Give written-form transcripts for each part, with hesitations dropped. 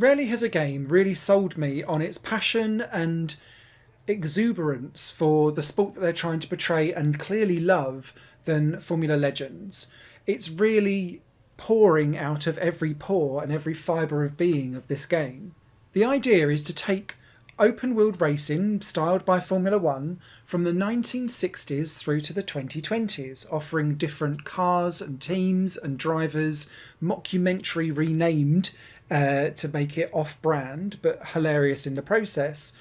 Rarely has a game really sold me on its passion and exuberance for the sport that they're trying to portray and clearly love than Formula Legends. It's really pouring out of every pore and every fibre of being of this game. The idea is to take open world racing styled by Formula One from the 1960s through to the 2020s, offering different cars and teams and drivers, mockumentary renamed to make it off-brand but hilarious in the process,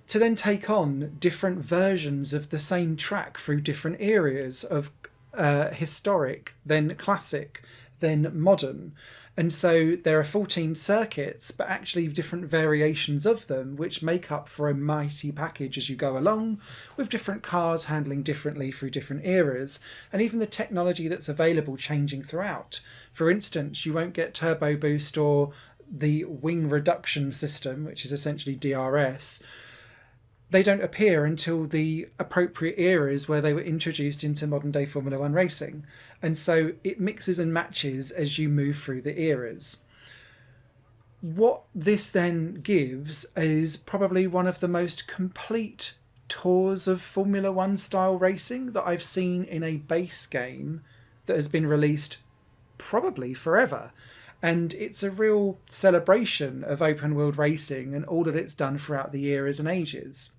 to then take on different versions of the same track through different areas of historic, then classic, then modern. And so there are 14 circuits, but actually different variations of them, which make up for a mighty package as you go along, with different cars handling differently through different eras, and even the technology that's available changing throughout. For instance, you won't get turbo boost or the wing reduction system, which is essentially DRS. They don't appear until the appropriate eras where they were introduced into modern day Formula One racing. And so it mixes and matches as you move through the eras. What this then gives is probably one of the most complete tours of Formula One style racing that I've seen in a base game that has been released probably forever. And it's a real celebration of open world racing and all that it's done throughout the eras and ages.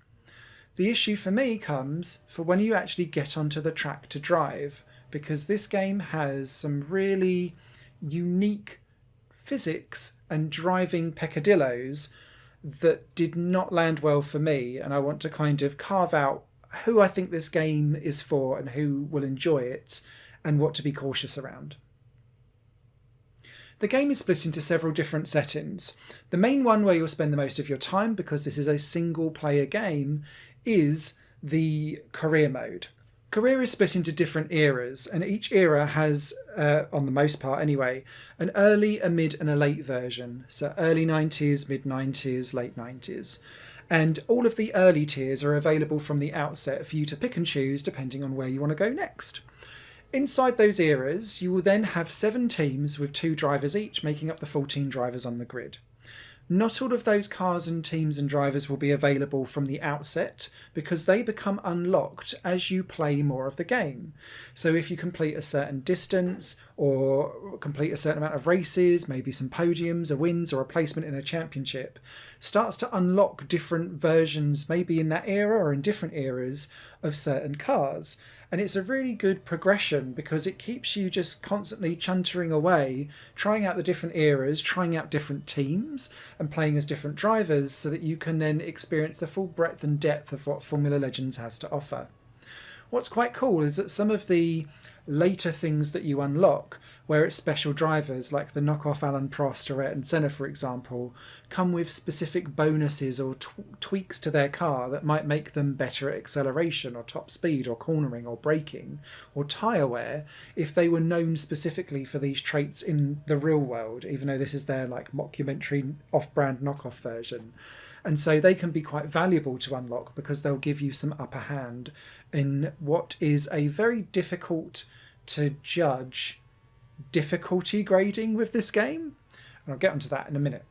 The issue for me comes for when you actually get onto the track to drive, because this game has some really unique physics and driving peccadillos that did not land well for me, and I want to kind of carve out who I think this game is for and who will enjoy it and what to be cautious around. The game is split into several different settings. The main one where you'll spend the most of your time, because this is a single player game, is the career mode. Career is split into different eras, and each era has, on the most part anyway, an early, a mid and a late version. So early 90s, mid 90s, late 90s. And all of the early tiers are available from the outset for you to pick and choose depending on where you want to go next. Inside those eras, you will then have 7 teams with 2 drivers each, making up the 14 drivers on the grid. Not all of those cars and teams and drivers will be available from the outset, because they become unlocked as you play more of the game. So if you complete a certain distance or complete a certain amount of races, maybe some podiums, a wins or a placement in a championship, starts to unlock different versions, maybe in that era or in different eras, of certain cars. And it's a really good progression because it keeps you just constantly chuntering away, trying out the different eras, trying out different teams and playing as different drivers, so that you can then experience the full breadth and depth of what Formula Legends has to offer. What's quite cool is that some of the later things that you unlock, where it's special drivers like the knockoff Alan Prost or Ayrton Senna, for example, come with specific bonuses or tweaks to their car that might make them better at acceleration or top speed or cornering or braking or tyre wear, if they were known specifically for these traits in the real world, even though this is their like mockumentary off-brand knockoff version. And so they can be quite valuable to unlock because they'll give you some upper hand in what is a very difficult to judge difficulty grading with this game. And I'll get onto that in a minute.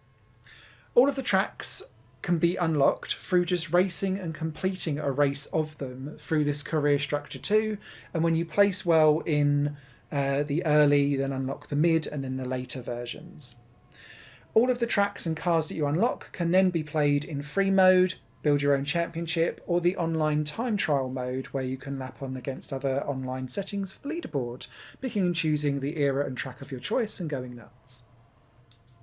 All of the tracks can be unlocked through just racing and completing a race of them through this career structure too. And when you place well in the early, then unlock the mid and then the later versions. All of the tracks and cars that you unlock can then be played in free mode, build your own championship, or the online time trial mode where you can lap on against other online settings for the leaderboard, picking and choosing the era and track of your choice and going nuts.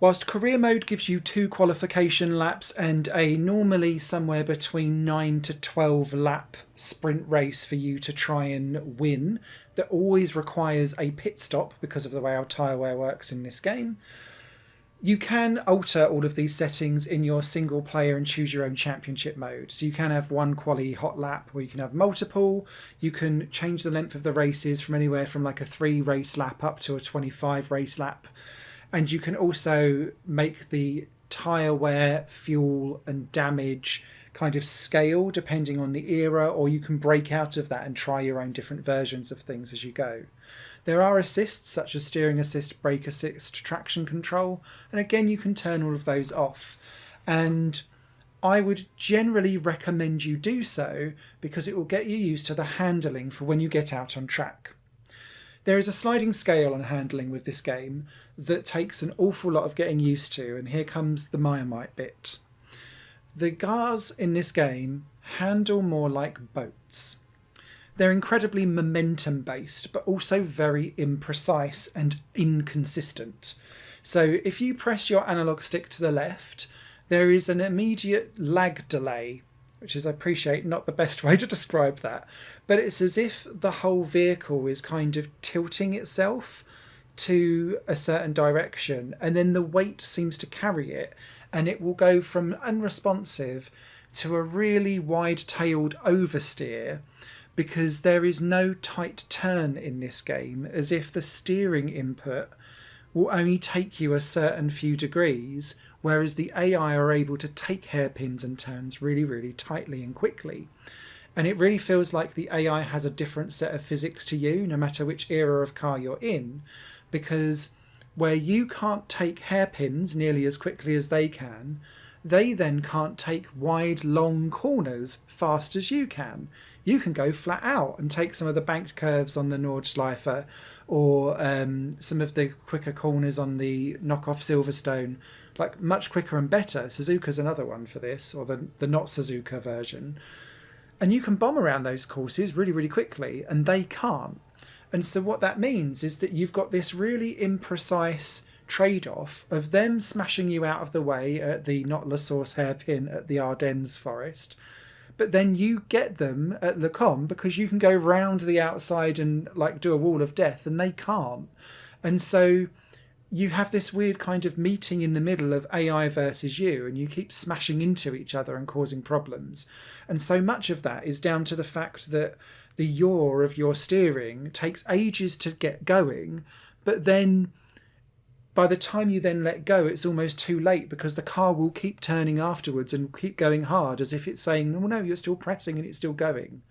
Whilst career mode gives you 2 qualification laps and a normally somewhere between 9 to 12 lap sprint race for you to try and win, that always requires a pit stop because of the way our tyre wear works in this game, you can alter all of these settings in your single player and choose your own championship mode. So you can have one quali hot lap, or you can have multiple. You can change the length of the races from anywhere from like a 3 race lap up to a 25 race lap. And you can also make the tyre wear, fuel and damage kind of scale depending on the era, or you can break out of that and try your own different versions of things as you go. There are assists such as steering assist, brake assist, traction control, and again you can turn all of those off. And I would generally recommend you do so because it will get you used to the handling for when you get out on track. There is a sliding scale on handling with this game that takes an awful lot of getting used to, and here comes the Marmite bit. The cars in this game handle more like boats. They're incredibly momentum based, but also very imprecise and inconsistent. So if you press your analog stick to the left, there is an immediate lag delay, which is, I appreciate, not the best way to describe that, but it's as if the whole vehicle is kind of tilting itself to a certain direction, and then the weight seems to carry it, and it will go from unresponsive to a really wide-tailed oversteer, because there is no tight turn in this game, as if the steering input will only take you a certain few degrees, whereas the AI are able to take hairpins and turns really, really tightly and quickly. And it really feels like the AI has a different set of physics to you, no matter which era of car you're in, because where you can't take hairpins nearly as quickly as they can, they then can't take wide, long corners fast as you can. You can go flat out and take some of the banked curves on the Nordschleife, or some of the quicker corners on the knockoff Silverstone, like much quicker and better. Suzuka's another one for this, or the not Suzuka version. And you can bomb around those courses really, really quickly, and they can't. And so what that means is that you've got this really imprecise trade-off of them smashing you out of the way at the not La Source hairpin at the Ardennes forest, but then you get them at Le Com because you can go round the outside and like do a wall of death, and they can't. And so you have this weird kind of meeting in the middle of AI versus you, and you keep smashing into each other and causing problems. And so much of that is down to the fact that the yaw of your steering takes ages to get going, but then by the time you then let go, it's almost too late, because the car will keep turning afterwards and keep going hard as if it's saying, no, no, you're still pressing and it's still going.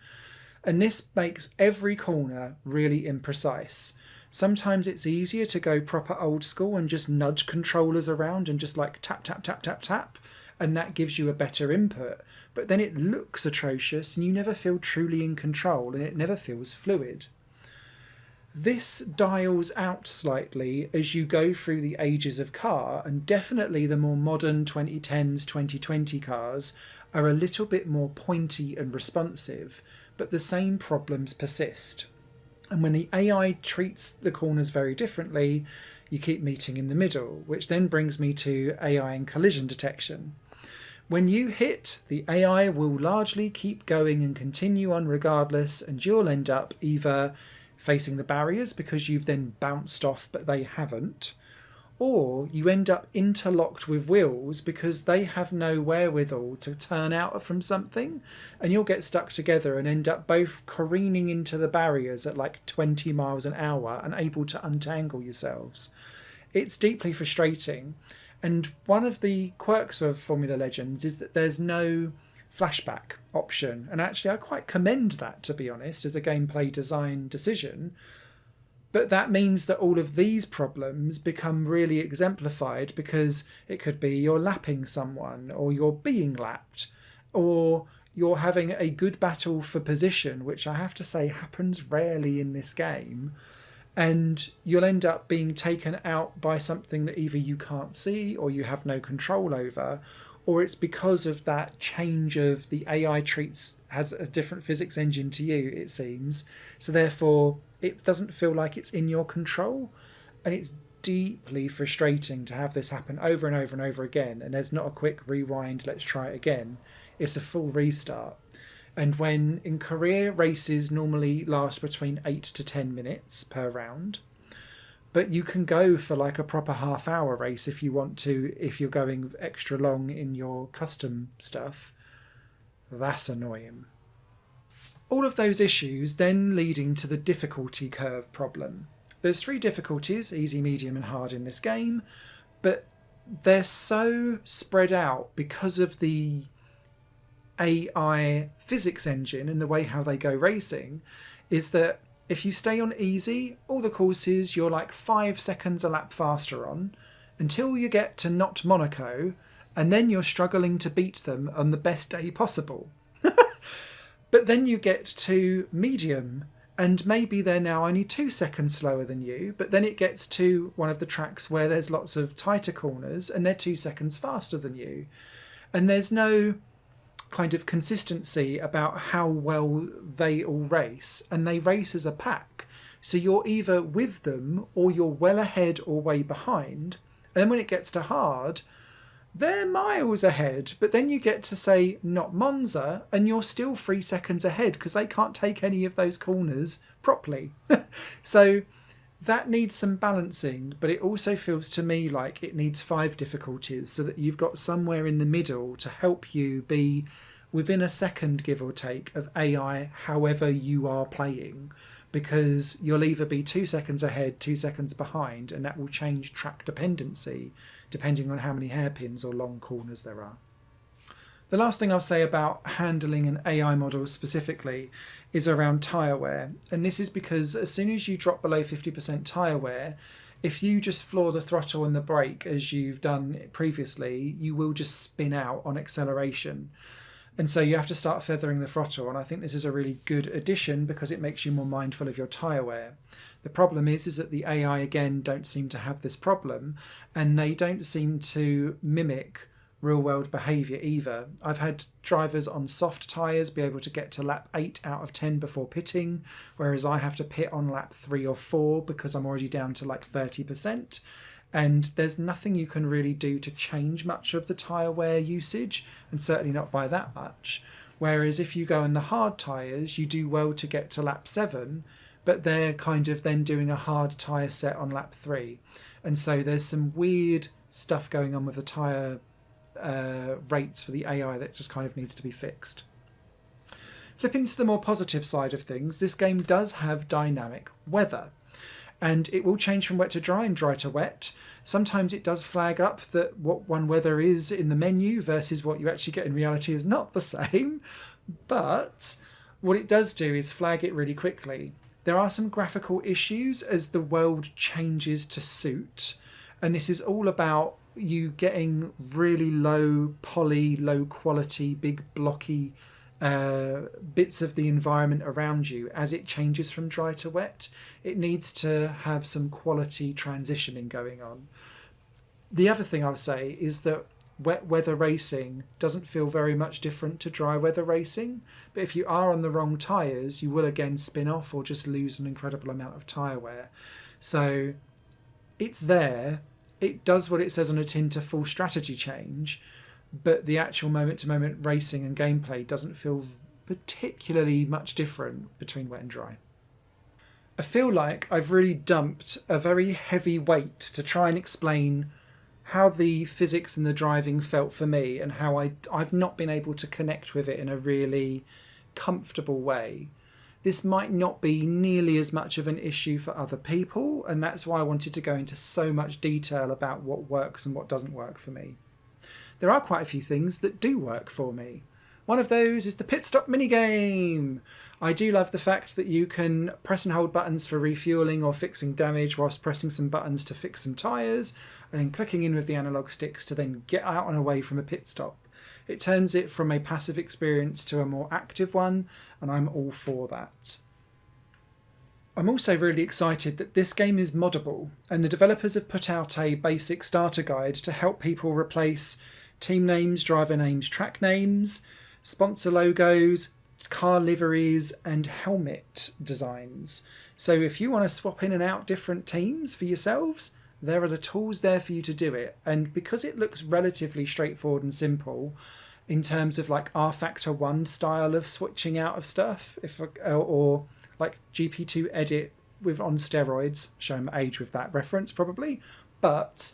And this makes every corner really imprecise. Sometimes it's easier to go proper old school and just nudge controllers around and just like tap, tap, tap, tap, tap, and that gives you a better input. But then it looks atrocious and you never feel truly in control, and it never feels fluid. This dials out slightly as you go through the ages of car, and definitely the more modern 2010s, 2020 cars are a little bit more pointy and responsive, but the same problems persist. And when the AI treats the corners very differently, you keep meeting in the middle, which then brings me to AI and collision detection. When you hit, the AI will largely keep going and continue on regardless, and you'll end up either facing the barriers because you've then bounced off but they haven't, or you end up interlocked with wheels because they have no wherewithal to turn out from something, and you'll get stuck together and end up both careening into the barriers at like 20 miles an hour, unable to untangle yourselves. It's deeply frustrating, and one of the quirks of Formula Legends is that there's no flashback option, and actually I quite commend that, to be honest, as a gameplay design decision. But that means that all of these problems become really exemplified, because it could be you're lapping someone, or you're being lapped, or you're having a good battle for position, which I have to say happens rarely in this game, and you'll end up being taken out by something that either you can't see or you have no control over, or it's because of that change of the AI has a different physics engine to you, it seems. So therefore, it doesn't feel like it's in your control. And it's deeply frustrating to have this happen over and over and over again. And there's not a quick rewind, let's try it again. It's a full restart. And when in career, races normally last between 8 to 10 minutes per round, but you can go for like a proper half-hour race if you want to, if you're going extra long in your custom stuff. That's annoying. All of those issues then leading to the difficulty curve problem. There's 3 difficulties, easy, medium and hard, in this game, but they're so spread out because of the AI physics engine and the way how they go racing, is that If you stay on easy, all the courses you're like 5 seconds a lap faster on until you get to not Monaco, and then you're struggling to beat them on the best day possible. But then you get to medium, and maybe they're now only 2 seconds slower than you, but then it gets to one of the tracks where there's lots of tighter corners and they're 2 seconds faster than you. And there's no kind of consistency about how well they all race, and they race as a pack. So you're either with them or you're well ahead or way behind. And then when it gets to hard, they're miles ahead, but then you get to say not Monza and you're still 3 seconds ahead because they can't take any of those corners properly. So that needs some balancing, but it also feels to me like it needs 5 difficulties so that you've got somewhere in the middle to help you be within a second, give or take, of AI however you are playing, because you'll either be 2 seconds ahead, 2 seconds behind, and that will change track dependency depending on how many hairpins or long corners there are. The last thing I'll say about handling an AI model specifically is around tyre wear. And this is because as soon as you drop below 50% tyre wear, if you just floor the throttle and the brake as you've done previously, you will just spin out on acceleration. And so you have to start feathering the throttle. And I think this is a really good addition because it makes you more mindful of your tyre wear. The problem is that the AI, again, don't seem to have this problem, and they don't seem to mimic real-world behaviour either. I've had drivers on soft tyres be able to get to lap 8 out of 10 before pitting, whereas I have to pit on lap 3 or 4 because I'm already down to like 30%. And there's nothing you can really do to change much of the tyre wear usage, and certainly not by that much. Whereas if you go in the hard tyres, you do well to get to lap 7, but they're kind of then doing a hard tyre set on lap 3. And so there's some weird stuff going on with the tyre rates for the AI that just kind of needs to be fixed. Flipping to the more positive side of things, this game does have dynamic weather. And it will change from wet to dry and dry to wet. Sometimes it does flag up that what one weather is in the menu versus what you actually get in reality is not the same. But what it does do is flag it really quickly. There are some graphical issues as the world changes to suit. And this is all about you getting really low poly, low quality, big blocky bits of the environment around you as it changes from dry to wet. It needs to have some quality transitioning going on. The other thing I'll say is that wet weather racing doesn't feel very much different to dry weather racing, but if you are on the wrong tyres, you will again spin off or just lose an incredible amount of tyre wear. So it's there. It does what it says on a tin to full strategy change, but the actual moment-to-moment racing and gameplay doesn't feel particularly much different between wet and dry. I feel like I've really dumped a very heavy weight to try and explain how the physics and the driving felt for me and how I've not been able to connect with it in a really comfortable way. This might not be nearly as much of an issue for other people, and that's why I wanted to go into so much detail about what works and what doesn't work for me. There are quite a few things that do work for me. One of those is the pit stop minigame. I do love the fact that you can press and hold buttons for refueling or fixing damage whilst pressing some buttons to fix some tyres, and then clicking in with the analog sticks to then get out and away from a pit stop. It turns it from a passive experience to a more active one, and I'm all for that. I'm also really excited that this game is moddable, and the developers have put out a basic starter guide to help people replace team names, driver names, track names, sponsor logos, car liveries, and helmet designs. So if you want to swap in and out different teams for yourselves, there are the tools there for you to do it. And because it looks relatively straightforward and simple in terms of like R-Factor 1 style of switching out of stuff, or like GP2 edit with on steroids, showing my age with that reference probably, but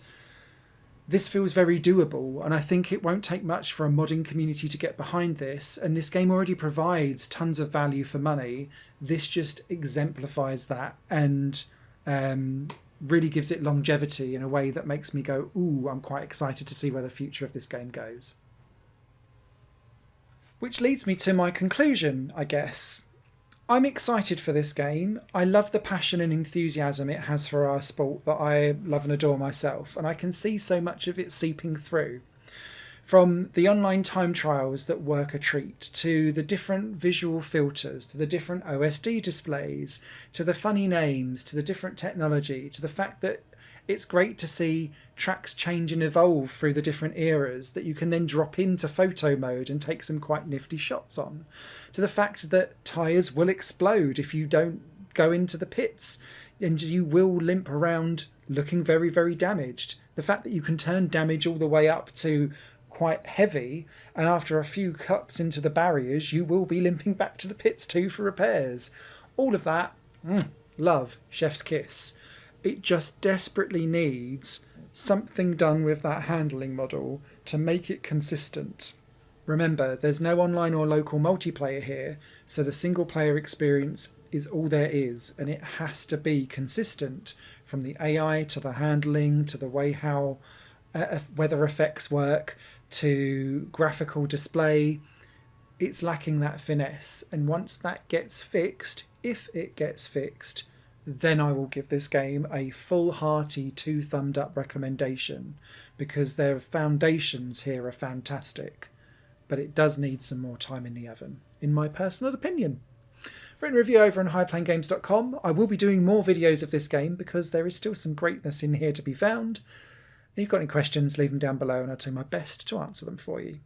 this feels very doable, and I think it won't take much for a modding community to get behind this, and this game already provides tons of value for money. This just exemplifies that and really gives it longevity in a way that makes me go, ooh, I'm quite excited to see where the future of this game goes. Which leads me to my conclusion, I guess. I'm excited for this game. I love the passion and enthusiasm it has for our sport that I love and adore myself, and I can see so much of it seeping through. From the online time trials that work a treat, to the different visual filters, to the different OSD displays, to the funny names, to the different technology, to the fact that it's great to see tracks change and evolve through the different eras that you can then drop into photo mode and take some quite nifty shots on, to the fact that tyres will explode if you don't go into the pits and you will limp around looking very, very damaged. The fact that you can turn damage all the way up to quite heavy, and after a few cuts into the barriers you will be limping back to the pits too for repairs. All of that, love, chef's kiss. It just desperately needs something done with that handling model to make it consistent. Remember, there's no online or local multiplayer here, so the single player experience is all there is, and it has to be consistent from the AI to the handling to the way how weather effects work to graphical display. It's lacking that finesse, and once that gets fixed, if it gets fixed, then I will give this game a full hearty 2 thumbs up recommendation, because their foundations here are fantastic, but it does need some more time in the oven, in my personal opinion. Written review over on highplanegames.com. I will be doing more videos of this game because there is still some greatness in here to be found. If you've got any questions, leave them down below and I'll do my best to answer them for you.